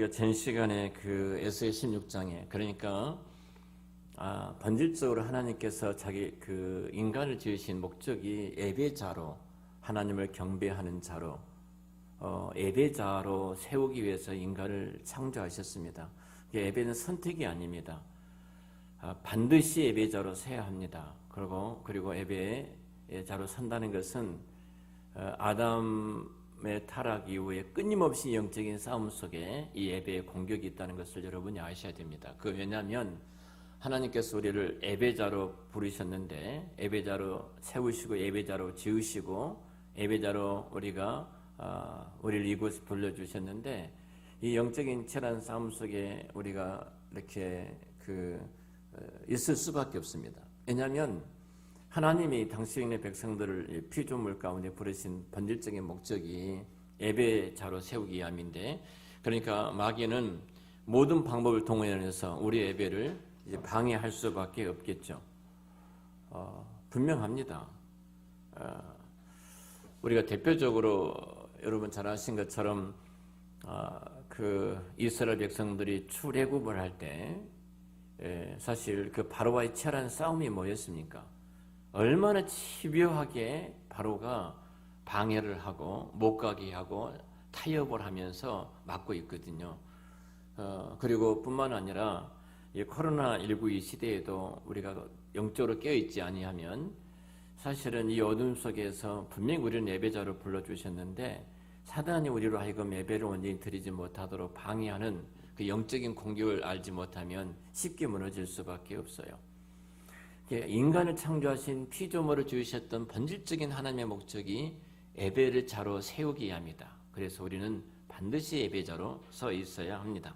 우리가 전 시간에 그 에스겔 16장에 그러니까 본질적으로 하나님께서 자기 그 인간을 지으신 목적이 예배자로 하나님을 경배하는 자로 예배자로 세우기 위해서 인간을 창조하셨습니다. 예배는 선택이 아닙니다. 반드시 예배자로 서야 합니다. 그리고 예배자로 선다는 것은 아담의 타락 이후에 끊임없이 영적인 싸움 속에 이 예배의 공격이 있다는 것을 여러분이 아셔야 됩니다. 왜냐하면 하나님께서 우리를 예배자로 부르셨는데 예배자로 세우시고 예배자로 지으시고 예배자로 우리를 이곳에 불러주셨는데 이 영적인 치열한 싸움 속에 우리가 이렇게 있을 수밖에 없습니다. 왜냐하면 하나님이 당신의 백성들을 피조물 가운데 부르신 본질적인 목적이 예배자로 세우기 위함인데, 그러니까 마귀는 모든 방법을 동원해서 우리 예배를 이제 방해할 수밖에 없겠죠. 분명합니다. 우리가 대표적으로 여러분 잘 아신 것처럼 이스라엘 백성들이 출애굽을 할 때 사실 그 바로와의 치열한 싸움이 뭐였습니까? 얼마나 집요하게 바로가 방해를 하고 못 가게 하고 타협을 하면서 막고 있거든요. 그리고 뿐만 아니라 이 코로나19 이 시대에도 우리가 영적으로 깨어있지 아니하면 사실은 이 어둠 속에서 분명히 우리는 예배자로 불러주셨는데 사단이 우리로 하여금 예배를 온전히 드리지 못하도록 방해하는 그 영적인 공격을 알지 못하면 쉽게 무너질 수밖에 없어요. 인간을 창조하신 피조물을 지으셨던 본질적인 하나님의 목적이 예배를 자로 세우기 위함이다. 그래서 우리는 반드시 예배자로 서 있어야 합니다.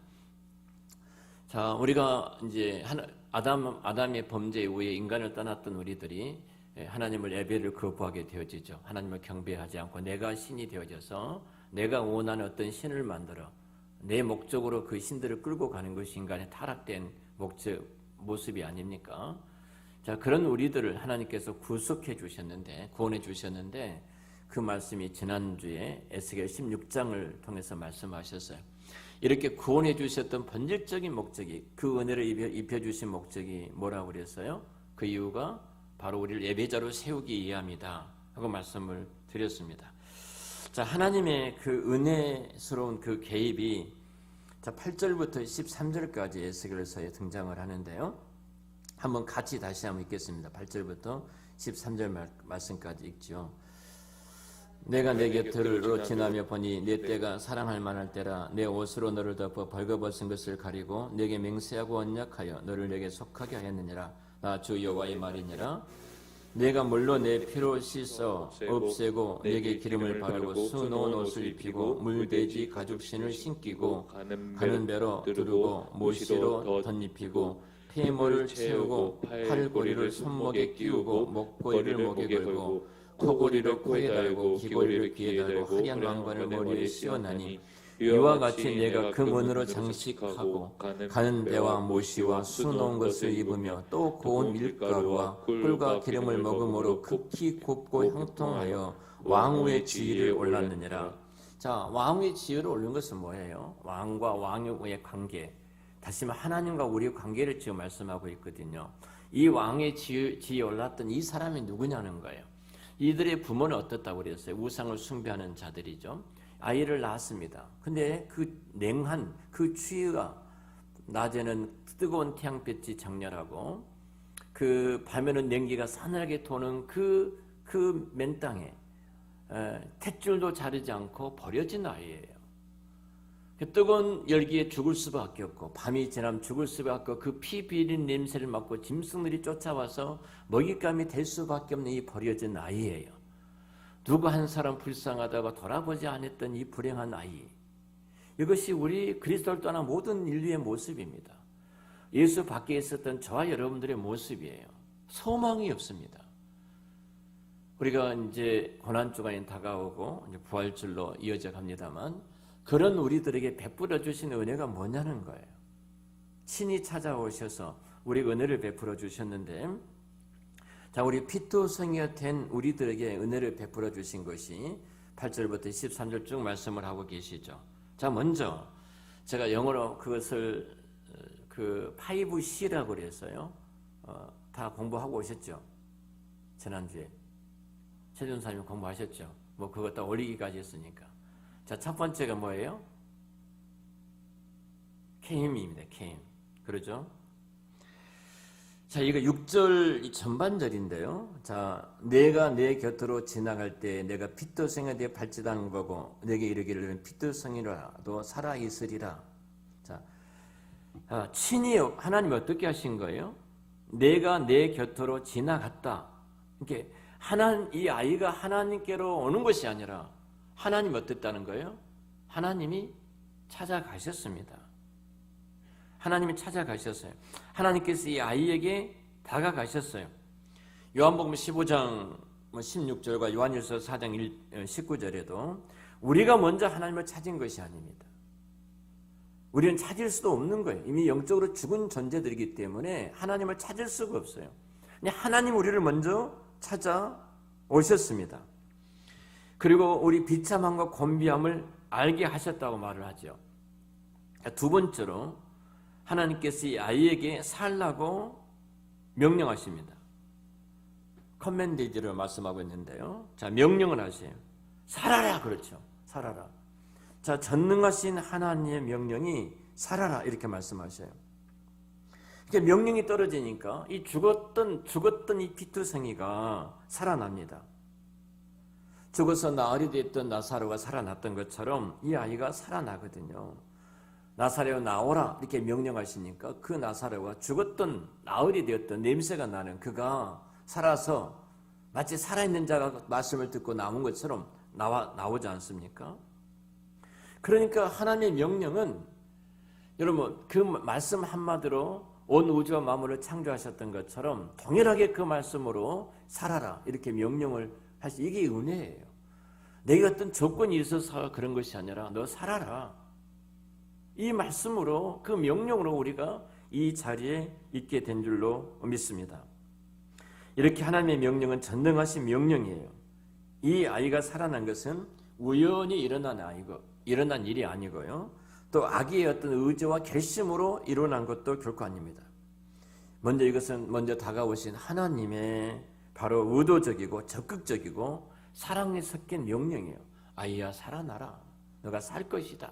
자, 우리가 이제 아담의 범죄 이후에 인간을 떠났던 우리들이 하나님을 예배를 거부하게 되어지죠. 하나님을 경배하지 않고 내가 신이 되어져서 내가 원하는 어떤 신을 만들어 내 목적으로 그 신들을 끌고 가는 것이 인간의 타락된 모습이 아닙니까? 자, 그런 우리들을 하나님께서 구원해 주셨는데 그 말씀이 지난주에 에스겔 16장을 통해서 말씀하셨어요. 이렇게 구원해 주셨던 본질적인 목적이, 그 은혜를 입혀주신 목적이 뭐라고 그랬어요? 그 이유가 바로 우리를 예배자로 세우기 위함이다 하고 말씀을 드렸습니다. 자, 하나님의 그 은혜스러운 그 개입이 8절부터 13절까지 에스겔서에 등장을 하는데요. 한번 같이 다시 한번 읽겠습니다. 8절부터 13절 말씀까지 읽죠. 내가 내 곁으로 지나며 보니 내 때가 사랑할 만할 때라. 내 옷으로 너를 덮어 벌거벗은 것을 가리고 내게 맹세하고 언약하여 너를 내게 속하게 하였느니라. 나 주 여호와의 말이니라. 내가 물로 내 피로 씻어 없애고 내게 기름을 바르고 수놓은 옷을 입히고 물돼지 가죽신을 신기고 가는 배로 두르고 모시로 덧입히고 폐모를 채우고 팔고리를 손목에 끼우고 목고리를 목에 걸고 코고리를 코에 달고 귀고리를 귀에 달고 화려한 왕관을 머리에 씌워나니 이와 같이 내가 금은으로 장식하고 가는 배와 모시와 수놓은 것을 입으며 또 고운 밀가루와 꿀과 기름을 먹음으로 극히 곱고 형통하여 왕후의 지위를 올랐느니라. 자, 왕후의 지위를 올린 것은 뭐예요? 왕과 왕후의 관계, 다시 말해 하나님과 우리의 관계를 지금 말씀하고 있거든요. 이 왕의 지위에 올랐던 이 사람이 누구냐는 거예요. 이들의 부모는 어떻다고 그랬어요? 우상을 숭배하는 자들이죠. 아이를 낳았습니다. 근데 그 냉한 그 추위가 낮에는 뜨거운 태양빛이 장렬하고 그 밤에는 냉기가 서늘하게 도는 그 맨 땅에 탯줄도 자르지 않고 버려진 아이예요. 그 뜨거운 열기에 죽을 수밖에 없고 밤이 지나면 죽을 수밖에 없고 그 피 비린 냄새를 맡고 짐승들이 쫓아와서 먹잇감이 될 수밖에 없는 이 버려진 아이예요. 누구 한 사람 불쌍하다고 돌아보지 않았던 이 불행한 아이, 이것이 우리 그리스도를 떠난 모든 인류의 모습입니다. 예수 밖에 있었던 저와 여러분들의 모습이에요. 소망이 없습니다. 우리가 이제 고난주간이 다가오고 이제 부활절로 이어져 갑니다만 그런 우리들에게 베풀어 주신 은혜가 뭐냐는 거예요. 친히 찾아오셔서 우리 은혜를 베풀어 주셨는데, 자, 우리 피투성이가 된 우리들에게 은혜를 베풀어 주신 것이 8절부터 13절 쭉 말씀을 하고 계시죠. 자, 먼저 제가 영어로 그것을 그 5C라고 그랬어요. 다 공부하고 오셨죠? 지난주에 최준사님 공부하셨죠? 뭐 그거 다 올리기까지 했으니까. 자, 첫 번째가 뭐예요? 케임입니다. 케임. 그러죠? 자, 이거 6절 전반절인데요. 자, 내가 내 곁으로 지나갈 때 내가 핏도성에 대해 발짓하는 거고 내게 이르기를 핏도성이라도 살아 있으리라. 자, 친히 하나님이 어떻게 하신 거예요? 내가 내 곁으로 지나갔다. 이렇게 이 아이가 하나님께로 오는 것이 아니라 하나님이 어땠다는 거예요? 하나님이 찾아가셨습니다. 하나님이 찾아가셨어요. 하나님께서 이 아이에게 다가가셨어요. 요한복음 15장 16절과 요한일서 4장 19절에도 우리가 먼저 하나님을 찾은 것이 아닙니다. 우리는 찾을 수도 없는 거예요. 이미 영적으로 죽은 존재들이기 때문에 하나님을 찾을 수가 없어요. 그냥 하나님 우리를 먼저 찾아오셨습니다. 그리고 우리 비참함과 곤비함을 알게 하셨다고 말을 하죠. 두 번째로 하나님께서 이 아이에게 살라고 명령하십니다. 커맨디드를 말씀하고 있는데요. 자, 명령을 하세요. 살아라. 그렇죠. 살아라. 자, 전능하신 하나님의 명령이 살아라 이렇게 말씀하셔요. 이렇게 명령이 떨어지니까 이 죽었던 이 피투성이가 살아납니다. 죽어서 나흘이 됐던 나사로가 살아났던 것처럼 이 아이가 살아나거든요. 나사로야 나오라 이렇게 명령하시니까 그 나사로가 죽었던 나흘이 되었던 냄새가 나는 그가 살아서 마치 살아있는 자가 말씀을 듣고 나온 것처럼 나오지 않습니까? 그러니까 하나님의 명령은 여러분 그 말씀 한마디로 온 우주와 만물을 창조하셨던 것처럼 동일하게 그 말씀으로 살아라 이렇게 명령을 하시. 이게 은혜예요. 내게 어떤 조건이 있어서 그런 것이 아니라 너 살아라. 이 말씀으로 그 명령으로 우리가 이 자리에 있게 된 줄로 믿습니다. 이렇게 하나님의 명령은 전능하신 명령이에요. 이 아이가 살아난 것은 우연히 일어난 일이 아니고요. 또 아기의 어떤 의지와 결심으로 일어난 것도 결코 아닙니다. 이것은 다가오신 하나님의 바로 의도적이고 적극적이고 사랑이 섞인 명령이에요. 아이야 살아나라. 너가 살 것이다.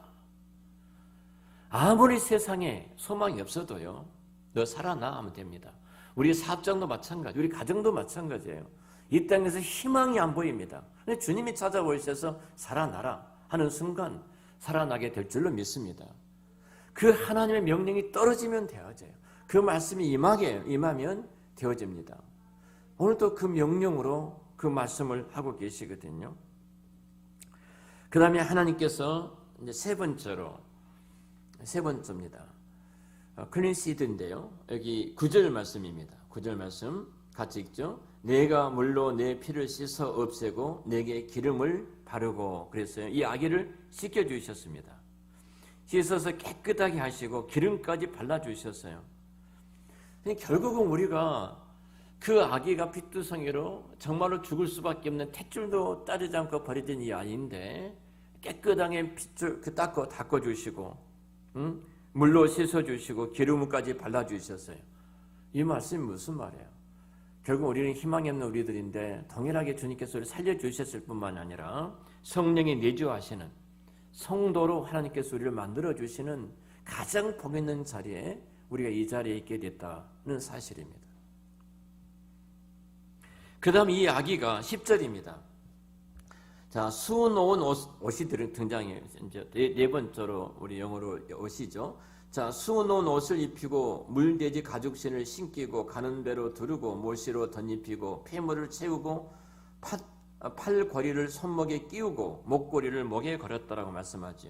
아무리 세상에 소망이 없어도요. 너 살아나 하면 됩니다. 우리 사업장도 마찬가지, 우리 가정도 마찬가지예요. 이 땅에서 희망이 안 보입니다. 근데 주님이 찾아오셔서 살아나라 하는 순간 살아나게 될 줄로 믿습니다. 그 하나님의 명령이 떨어지면 되어져요. 그 말씀이 임하면 되어집니다. 오늘도 그 명령으로 그 말씀을 하고 계시거든요. 그 다음에 하나님께서 이제 세 번째입니다. 클린시드인데요. 여기 9절 말씀입니다. 9절 말씀 같이 읽죠. 내가 물로 내 피를 씻어 없애고 내게 기름을 바르고 그랬어요. 이 아기를 씻겨주셨습니다. 씻어서 깨끗하게 하시고 기름까지 발라주셨어요. 결국은 우리가 그 아기가 핏두성이로 정말로 죽을 수밖에 없는 탯줄도 따르지 않고 버려진 이 아이인데 깨끗하게 핏줄 닦아주시고 물로 씻어주시고 기름까지 발라주셨어요. 이 말씀이 무슨 말이에요? 결국 우리는 희망이 없는 우리들인데 동일하게 주님께서 우리를 살려주셨을 뿐만 아니라 성령이 내주하시는 성도로 하나님께서 우리를 만들어주시는 가장 복 있는 자리에 우리가 이 자리에 있게 됐다는 사실입니다. 그 다음 이 아기가 10절입니다. 자, 수놓은 옷이 등장해요. 이제 네 번째로 우리 영어로 옷이죠. 자, 수놓은 옷을 입히고 물돼지 가죽신을 신기고 가는 배로 두르고 못시로 덧입히고 폐물을 채우고 팔걸이를 손목에 끼우고 목걸이를 목에 걸었다라고 말씀하죠.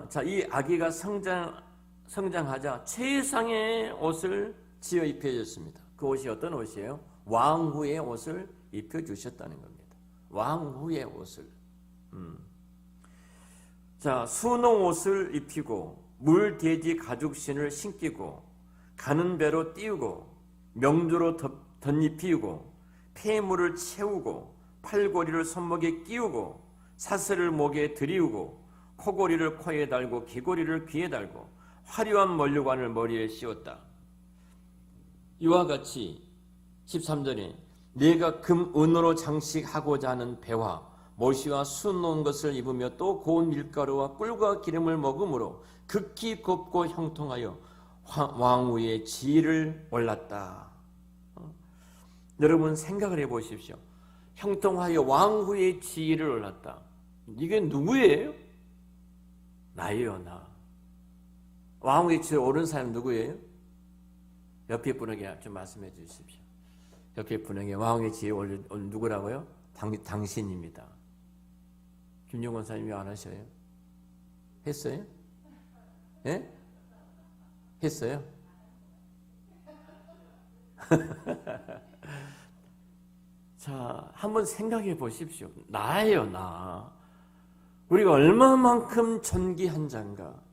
자, 이 아기가 성장하자 최상의 옷을 지어 입혀줬습니다. 그 옷이 어떤 옷이에요? 왕후의 옷을 입혀주셨다는 겁니다. 왕후의 옷을. 자, 수놓은 옷을 입히고 물돼지 가죽신을 신기고 가는 배로 띄우고 명주로 덧입히고 폐물을 채우고 팔걸이를 손목에 끼우고 사슬을 목에 들이우고 코고리를 코에 달고 귀고리를 귀에 달고 화려한 면류관을 머리에 씌웠다. 이와 같이 13절에 네가 금 은으로 장식하고자 하는 배와 모시와 수놓은 것을 입으며 또 고운 밀가루와 꿀과 기름을 먹음으로 극히 곱고 형통하여 왕후의 지위를 올랐다. 여러분 생각을 해보십시오. 형통하여 왕후의 지위를 올랐다. 이게 누구예요? 나예요, 나. 왕후의 지위를 오른 사람 누구예요? 옆에 분에게 좀 말씀해 주십시오. 옆에 분에게 왕후의 지위에 오른 누구라고요? 당신입니다. 김용건 사님이 안 하셔요? 했어요? 예? 했어요? 자, 한번 생각해 보십시오. 나예요, 나. 우리가 얼마만큼 존귀한 자인가.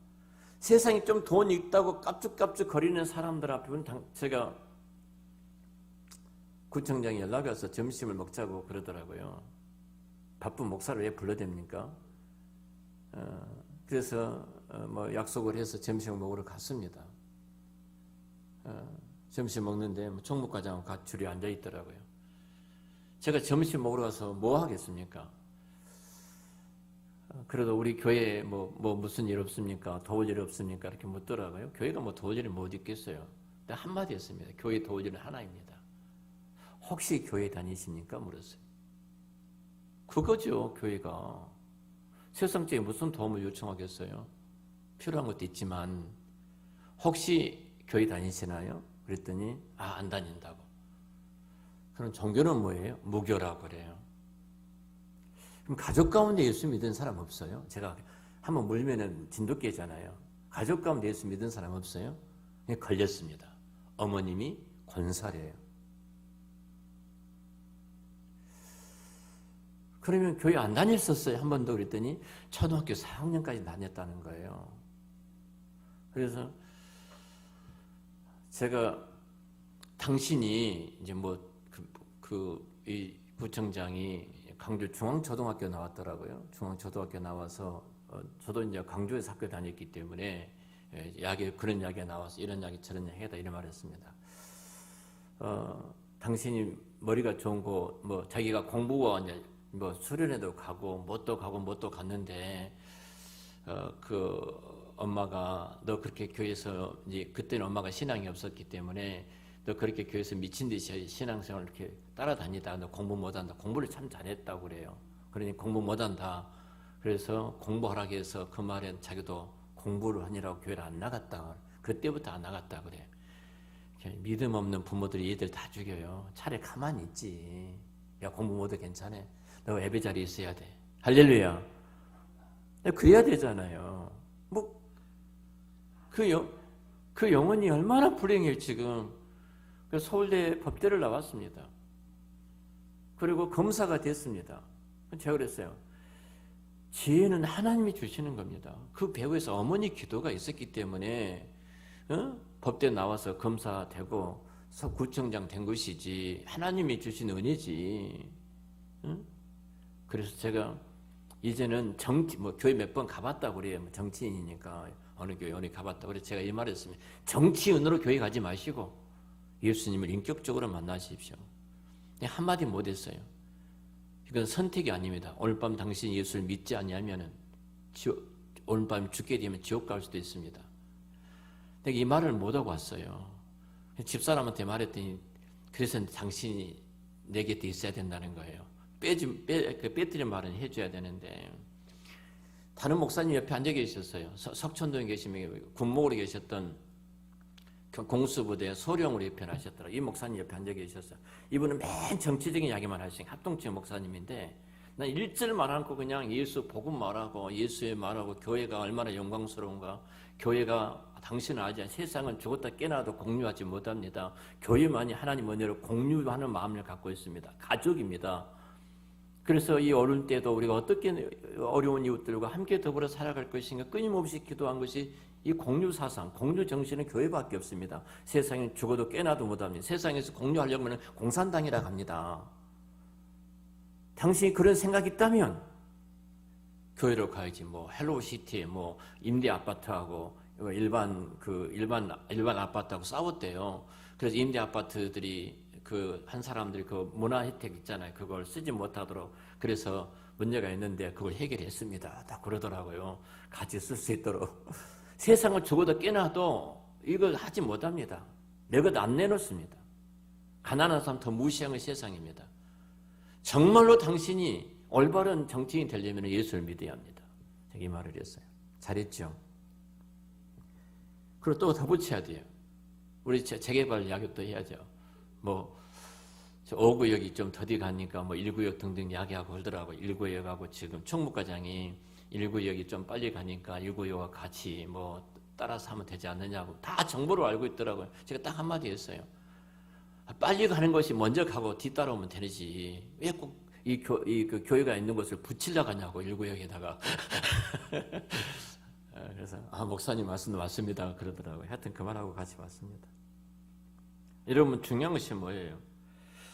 세상에 좀 돈 있다고 깝죽깝죽 거리는 사람들 앞에는 제가 구청장이 연락이 와서 점심을 먹자고 그러더라고요. 바쁜 목사를 왜 불러댑니까? 그래서 뭐 약속을 해서 점심을 먹으러 갔습니다. 점심 먹는데 총무과장하고 같이 줄이 앉아 있더라고요. 제가 점심 먹으러 가서 뭐 하겠습니까? 그래도 우리 교회에 뭐 무슨 일 없습니까? 도울 일 없습니까? 이렇게 묻더라고요. 교회가 뭐 도울 일이 못 있겠어요. 근데 한마디 했습니다. 교회 도울 일은 하나입니다. 혹시 교회 다니십니까? 물었어요. 그거죠, 교회가. 세상적인 무슨 도움을 요청하겠어요? 필요한 것도 있지만 혹시 교회 다니시나요? 그랬더니 안 다닌다고. 그럼 종교는 뭐예요? 무교라고 그래요. 그럼 가족 가운데 예수 믿은 사람 없어요? 제가 한번 물면은 진돗개잖아요. 가족 가운데 예수 믿은 사람 없어요? 걸렸습니다. 어머님이 권사래요. 그러면 교회 안 다녔었어요? 한 번도 그랬더니 초등학교 4학년까지 다녔다는 거예요. 그래서 제가 당신이 이제 이 구청장이 광주 중앙초등학교 나왔더라고요. 중앙초등학교 나와서 저도 이제 광주에서 학교 다녔기 때문에 그런 이야기가 나와서 이런 이야기 저런 이야기 해다 이런 말했습니다. 당신이 머리가 좋은 거 자기가 공부와 이제 수련회도 가고 뭣도 갔는데 그 엄마가 너 그렇게 교회에서 이제 그때는 엄마가 신앙이 없었기 때문에 너 그렇게 교회에서 미친 듯이 신앙생활을 이렇게 따라다니다 너 공부 못한다. 공부를 참 잘했다고 그래요. 그러니 공부 못한다. 그래서 공부하라고 해서 그 말엔 자기도 공부를 하느라고 교회를 안 나갔다. 그때부터 안 나갔다 그래. 믿음 없는 부모들이 얘들 다 죽여요. 차라리 가만히 있지. 야 공부 못해 괜찮아. 너 예배 자리에 있어야 돼. 할렐루야. 그래야 되잖아요. 그 영혼이 얼마나 불행해요 지금. 그래서 서울대 법대를 나왔습니다. 그리고 검사가 됐습니다. 제가 그랬어요. 지혜는 하나님이 주시는 겁니다. 그 배후에서 어머니 기도가 있었기 때문에 법대 나와서 검사 되고 구청장 된 것이지 하나님이 주신 은혜지. 그래서 제가 이제는 교회 몇 번 가봤다고 그래요. 정치인이니까 어느 교회 어느 가봤다고 그래서 제가 이 말했습니다. 정치인으로 교회 가지 마시고 예수님을 인격적으로 만나십시오. 한마디 못했어요. 이건 선택이 아닙니다. 오늘 밤 당신이 예수를 믿지 않냐면은 오늘 밤 죽게 되면 지옥 갈 수도 있습니다. 내가 이 말을 못하고 왔어요. 집사람한테 말했더니 그래서 당신이 내 곁에 있어야 된다는 거예요. 빼뜨린 말은 해줘야 되는데 다른 목사님 옆에 앉아 계셨어요. 석천동에 계시면 군목으로 계셨던 공수부대 소령으로 옆에 하셨더라고요. 이 목사님 옆에 앉아 계셨어요. 이분은 맨 정치적인 이야기만 하시는 합동체 목사님인데 난 일절 말 않고 그냥 예수 복음 말하고 예수의 말하고 교회가 얼마나 영광스러운가. 교회가 당신은 아지 세상은 죽었다 깨나도 공유하지 못합니다. 교회만이 하나님 은혜로 공유하는 마음을 갖고 있습니다. 가족입니다. 그래서 이 어려운 때도 우리가 어떻게 어려운 이웃들과 함께 더불어 살아갈 것인가 끊임없이 기도한 것이 이 공유 사상, 공유 정신은 교회밖에 없습니다. 세상에 죽어도 깨나도 못합니다. 세상에서 공유하려면 공산당이라고 합니다. 당신이 그런 생각이 있다면 교회로 가야지 뭐 헬로우시티 뭐 임대 아파트하고 일반 아파트하고 싸웠대요. 그래서 임대 아파트들이 그 한 사람들이 그 문화 혜택 있잖아요. 그걸 쓰지 못하도록 그래서 문제가 있는데 그걸 해결했습니다. 다 그러더라고요. 같이 쓸 수 있도록. 세상을 죽어도 깨놔도 이걸 하지 못합니다. 내 것 안 내놓습니다. 가난한 사람 더 무시하는 세상입니다. 정말로 당신이 올바른 정치인이 되려면 예수를 믿어야 합니다. 제가 이 말을 했어요. 잘했죠? 그리고 또 더 붙여야 돼요. 우리 재개발 야기도 해야죠. 뭐 5구역이 좀 더디 가니까 뭐 1구역 등등 야기하고 그러더라고요. 1구역하고 지금 총무과장이 1구역이 좀 빨리 가니까 1구역과 같이 뭐 따라서 하면 되지 않느냐고 다 정보를 알고 있더라고요. 제가 딱 한마디 했어요. 빨리 가는 것이 먼저 가고 뒤따라오면 되지. 왜 꼭 그 교회가 있는 곳을 붙이려고 하냐고 1구역에다가. 그래서 목사님 말씀도 맞습니다 그러더라고요. 하여튼 그만하고 같이 왔습니다. 여러분 중요한 것이 뭐예요?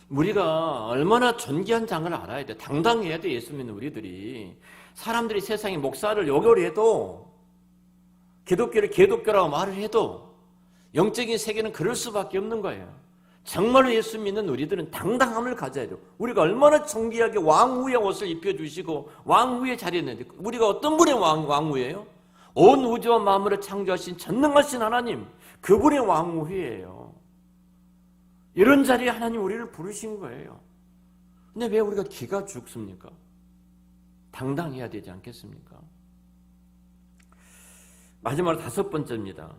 우리가 얼마나 존귀한 장을 알아야 돼. 당당해야 돼. 예수 믿는 우리들이. 사람들이 세상에 목사를 요구를 해도 기독교를 기독교라고 말을 해도 영적인 세계는 그럴 수밖에 없는 거예요. 정말로 예수 믿는 우리들은 당당함을 가져야 돼요. 우리가 얼마나 존귀하게 왕후의 옷을 입혀주시고 왕후의 자리에 있는데 우리가 어떤 분의 왕후예요? 온 우주와 만물을 창조하신 전능하신 하나님 그분의 왕후예요. 이런 자리에 하나님 우리를 부르신 거예요. 근데 왜 우리가 기가 죽습니까? 당당해야 되지 않겠습니까? 마지막으로 5번째입니다.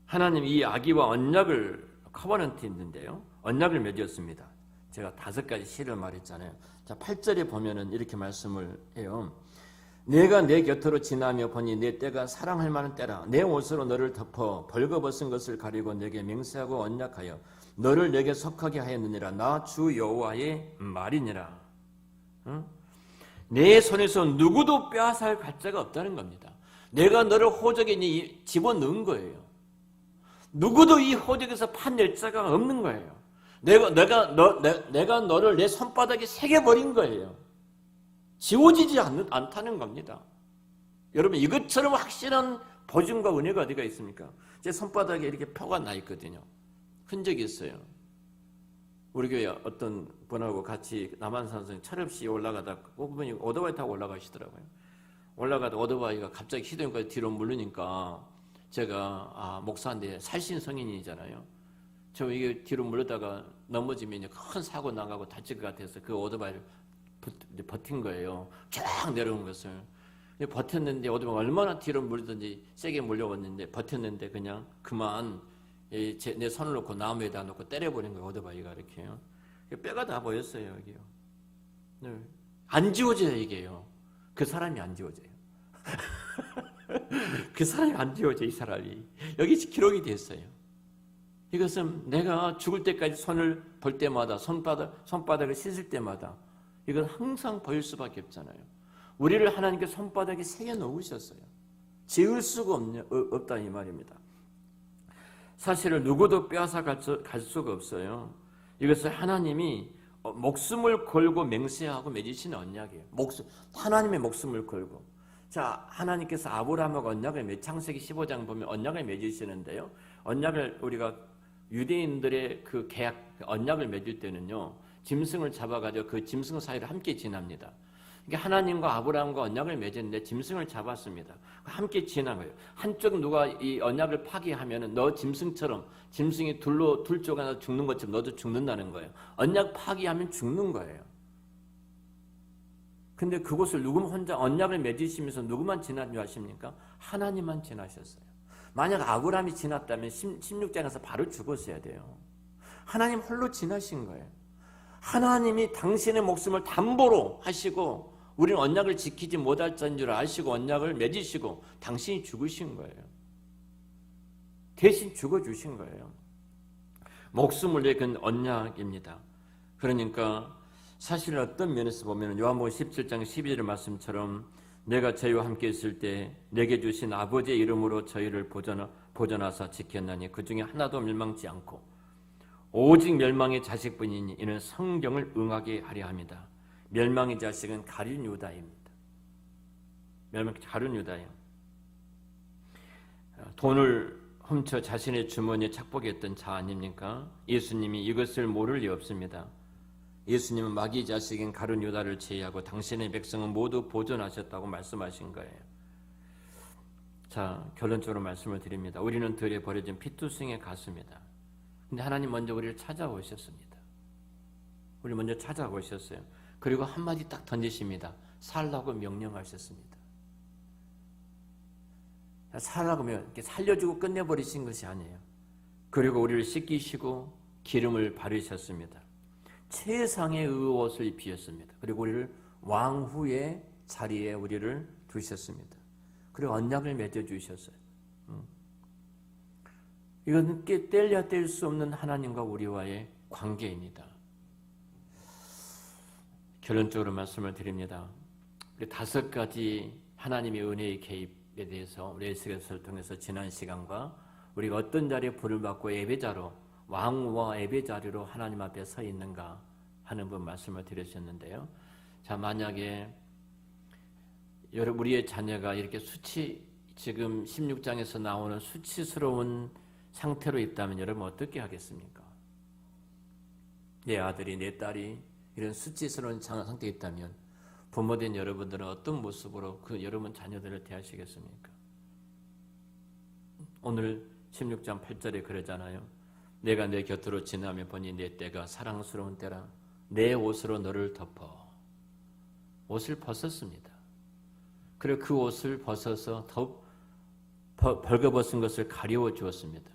하나님 이 아기와 언약을 커버넌트 있는데요. 언약을 맺었습니다. 제가 5가지 시를 말했잖아요. 자, 8절에 보면은 이렇게 말씀을 해요. 내가 내 곁으로 지나며 보니 내 때가 사랑할 만한 때라. 내 옷으로 너를 덮어 벌거벗은 것을 가리고 내게 맹세하고 언약하여 너를 내게 속하게 하였느니라. 나 주 여호와의 말이니라. 응? 내 손에서 누구도 빼앗을 가짜가 없다는 겁니다. 내가 너를 호적에 집어넣은 거예요. 누구도 이 호적에서 판낼 자가 없는 거예요. 내가 너를 내 손바닥에 새겨버린 거예요. 지워지지 않다는 겁니다. 여러분 이것처럼 확실한 보증과 은혜가 어디가 있습니까? 제 손바닥에 이렇게 표가 나 있거든요. 흔적이 있어요. 우리 교회 어떤 분하고 같이 남한산성 철없이 올라가다 그분이 오토바이 타고 올라가시더라고요. 올라가다 오토바이가 갑자기 시동까지 뒤로 물르니까 제가 목사인데 살신 성인이잖아요. 저 이게 뒤로 물러다가 넘어지면 큰 사고 나가고 다칠 것 같아서 그 오토바이를 버틴 거예요. 쫙 내려온 것을. 버텼는데 오토바이가 얼마나 뒤로 물든지 세게 물려왔는데 버텼는데 그냥 그만 내 손을 놓고 나무에다 놓고 때려버린 거예요. 오토바이가 이렇게요. 뼈가 다 보였어요. 여기요. 네. 안 지워져요. 이게요. 그 사람이 안 지워져요. 그 사람이 안 지워져. 이 사람이. 여기 기록이 됐어요. 이것은 내가 죽을 때까지 손을 볼 때마다 손바닥을 씻을 때마다 이건 항상 보일 수밖에 없잖아요. 우리를 하나님께 손바닥에 새겨 놓으셨어요. 지울 수가 없다 이 말입니다. 사실은 누구도 빼앗아 갈 수가 없어요. 이것을 하나님이 목숨을 걸고 맹세하고 맺으신 언약이에요. 하나님의 목숨을 걸고. 자, 하나님께서 아브라함하고 언약을 창세기 15장 보면 언약을 맺으시는데요. 언약을 우리가 유대인들의 그 계약, 언약을 맺을 때는요. 짐승을 잡아가지고 그 짐승 사이를 함께 지납니다. 그러니까 하나님과 아브라함과 언약을 맺었는데 짐승을 잡았습니다. 함께 지난 거예요. 한쪽 누가 이 언약을 파기하면은 너 짐승처럼 짐승이 둘 쪽 하나 죽는 것처럼 너도 죽는다는 거예요. 언약 파기하면 죽는 거예요. 근데 그곳을 누구 혼자 언약을 맺으시면서 누구만 지난 줄 아십니까? 하나님만 지나셨어요. 만약 아브라함이 지났다면 16장에서 바로 죽었어야 돼요. 하나님 홀로 지나신 거예요. 하나님이 당신의 목숨을 담보로 하시고 우리는 언약을 지키지 못할 자인 줄 아시고 언약을 맺으시고 당신이 죽으신 거예요. 대신 죽어주신 거예요. 목숨을 내건 언약입니다. 그러니까 사실 어떤 면에서 보면 요한복음 17장 12절 말씀처럼 내가 저희와 함께 있을 때 내게 주신 아버지의 이름으로 저희를 보존하사 지켰나니 그 중에 하나도 멸망치 않고 오직 멸망의 자식뿐이니 이는 성경을 응하게 하려 합니다. 멸망의 자식은 가룟 유다입니다. 가룟 유다예요. 돈을 훔쳐 자신의 주머니에 착복했던 자 아닙니까? 예수님이 이것을 모를 리 없습니다. 예수님은 마귀 자식인 가룟 유다를 제외하고 당신의 백성은 모두 보존하셨다고 말씀하신 거예요. 자, 결론적으로 말씀을 드립니다. 우리는 들에 버려진 피투성이에 갔습니다. 근데 하나님 먼저 우리를 찾아오셨습니다. 우리 먼저 찾아오셨어요. 그리고 한마디 딱 던지십니다. 살라고 명령하셨습니다. 살라고 이렇게 살려주고 끝내버리신 것이 아니에요. 그리고 우리를 씻기시고 기름을 바르셨습니다. 최상의 의옷을 입히셨습니다. 그리고 우리를 왕후의 자리에 우리를 두셨습니다. 그리고 언약을 맺어주셨어요. 이건 뗄래야 뗄 수 없는 하나님과 우리와의 관계입니다. 결론적으로 말씀을 드립니다. 우리 5가지 하나님의 은혜의 개입에 대해서 우리 에스겔서를 통해서 지난 시간과 우리가 어떤 자리에 부를 받고 예배자로 왕후와 예배자리로 하나님 앞에 서 있는가 하는 분 말씀을 드렸었는데요. 자, 만약에 우리의 자녀가 이렇게 지금 16장에서 나오는 수치스러운 상태로 있다면 여러분 어떻게 하겠습니까? 내 아들이 내 딸이 이런 수치스러운 상태에 있다면 부모된 여러분들은 어떤 모습으로 그 여러분 자녀들을 대하시겠습니까? 오늘 16장 8절에 그러잖아요. 내가 내 곁으로 지나며 보니 내 때가 사랑스러운 때라. 내 옷으로 너를 덮어. 옷을 벗었습니다. 그리고 그 옷을 벗어서 더욱 벌거벗은 것을 가리워 주었습니다.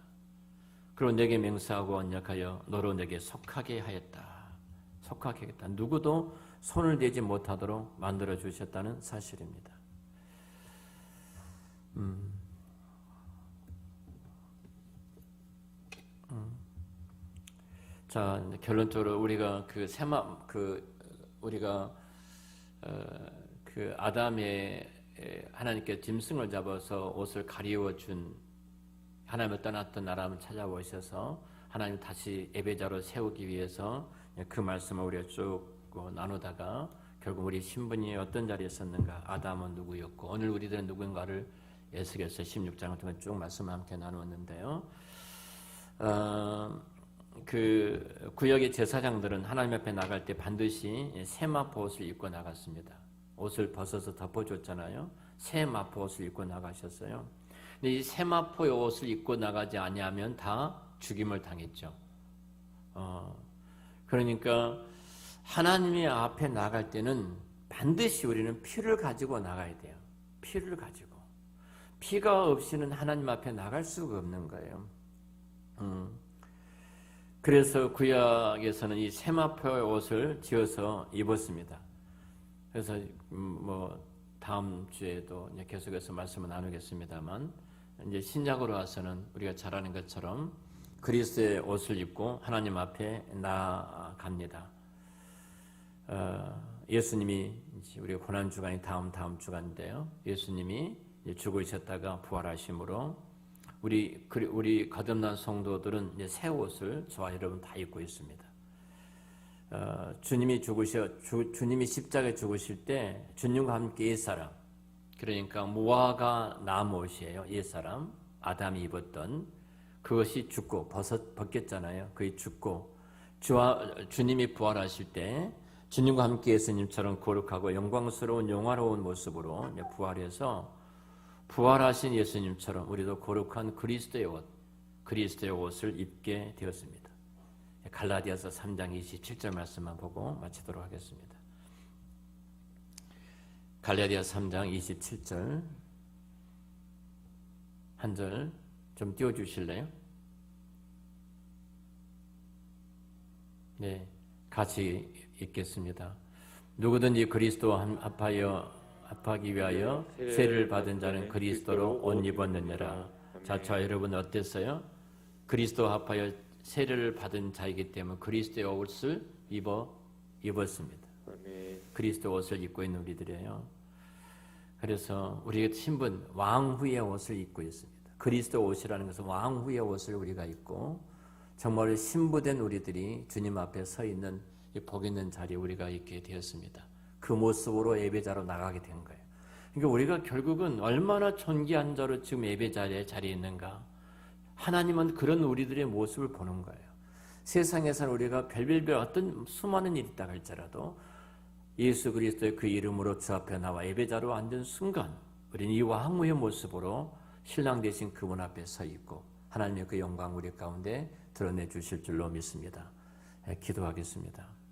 그리고 내게 맹세하고 언약하여 너로 내게 속하게 하였다. 속하게 하겠다. 누구도 손을 대지 못하도록 만들어 주셨다는 사실입니다. 자, 결론적으로 우리가 아담의 하나님께 짐승을 잡아서 옷을 가리워 준 하나님을 떠났던 아람을 찾아오셔서 하나님 다시 예배자로 세우기 위해서 그 말씀을 우리가 쭉 나누다가 결국 우리 신분이 어떤 자리에 있었는가, 아담은 누구였고 오늘 우리들은 누군가를 에스겔서 16장을 통해 쭉 말씀을 함께 나누었는데요. 그 구역의 제사장들은 하나님 앞에 나갈 때 반드시 세마포 옷을 입고 나갔습니다. 옷을 벗어서 덮어줬잖아요. 세마포 옷을 입고 나가셨어요. 근데 이 세마포의 옷을 입고 나가지 아니하면 다 죽임을 당했죠. 그러니까 하나님의 앞에 나갈 때는 반드시 우리는 피를 가지고 나가야 돼요. 피를 가지고. 피가 없이는 하나님 앞에 나갈 수가 없는 거예요. 그래서 구약에서는 이 세마포의 옷을 지어서 입었습니다. 그래서 다음 주에도 계속해서 말씀을 나누겠습니다만 이제 신약으로 와서는 우리가 잘 아는 것처럼 그리스도의 옷을 입고 하나님 앞에 나아갑니다. 예수님이 우리가 고난 주간이 다음 주간인데요. 예수님이 죽으셨다가 부활하심으로 우리 거듭난 성도들은 이제 새 옷을 저와 여러분 다 입고 있습니다. 주님이 십자가에 죽으실 때 주님과 함께 옛사람, 그러니까 무화과 나무 옷이에요. 옛사람 아담이 입었던 그것이 죽고 벗겼잖아요. 그게 죽고 주님이 부활하실 때 주님과 함께 예수님처럼 거룩하고 영광스러운 영화로운 모습으로 부활해서 부활하신 예수님처럼 우리도 거룩한 그리스도의 옷을 입게 되었습니다. 갈라디아서 3장 27절 말씀만 보고 마치도록 하겠습니다. 갈라디아 3장 27절 한 절 좀 띄워주실래요? 네, 같이 읽겠습니다. 누구든지 그리스도와 합하기 위하여 세를 받은 자는 그리스도로 옷 입었느니라. 자, 여러분 어땠어요? 그리스도와 합하여 세례를 받은 자이기 때문에 그리스도의 옷을 입었습니다. 그리스도 옷을 입고 있는 우리들이에요. 그래서 우리의 신분 왕후의 옷을 입고 있습니다. 그리스도 옷이라는 것은 왕후의 옷을 우리가 입고 정말 신부된 우리들이 주님 앞에 서 있는 이 복 있는 자리에 우리가 있게 되었습니다. 그 모습으로 예배자로 나가게 된 거예요. 그러니까 우리가 결국은 얼마나 존귀한 자로 지금 예배 자리에 있는가. 하나님은 그런 우리들의 모습을 보는 거예요. 세상에서는 우리가 별별별 어떤 수많은 일이 있다 할지라도 예수 그리스도의 그 이름으로 주 앞에 나와 예배자로 앉은 순간 우리는 이와 항무의 모습으로 신랑 되신 그분 앞에 서 있고 하나님의 그 영광 우리 가운데 드러내 주실 줄로 믿습니다. 기도하겠습니다.